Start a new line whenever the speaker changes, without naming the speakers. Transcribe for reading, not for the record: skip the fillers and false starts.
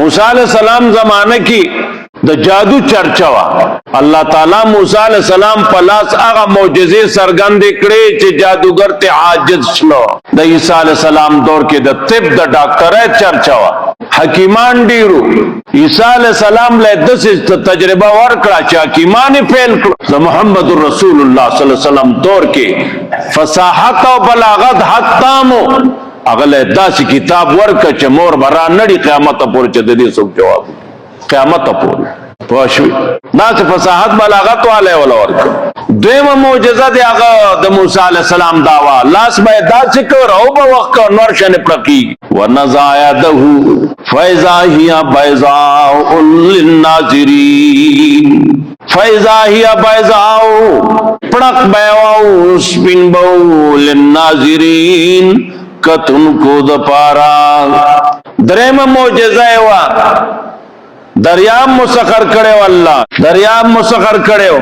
موسی علیہ السلام زمانہ کی د جادو چرچا وا الله تعالی موسی علیہ السلام پلاس هغه معجزې سرګند کړي چې جادوګر ته عاجز شلو د عیسی علیہ السلام دور کې د طب د ډاکټرۍ چرچا وا حکیمان ډیرو عیسی علیہ السلام له د تجربه ورکړه چې حکیمان فیل کړ د محمد رسول الله صلی الله علیه وسلم دور کې فصاحت او بلاغت حق تامو اغله داسې کتاب ورکړه چې مور برا نړي قیامت پورې چې د دې څوک جواب قیامت پورې پوښوي داسې فصاحت بلاغت والے ولا ورکړه دویمه معجزه دی هغه د موسی علیہ السلام داوا لاس به داسې کړ او په وخت نور شنه پړکی ونزع يده فاذا هي بيضاء للناظرين فاذا هي بيضاء پړک بیاو سپین بو للناظرین کتن کو د پارا درېمه معجزه وا دریاب مسخر کړو الله دریاب مسخر کړو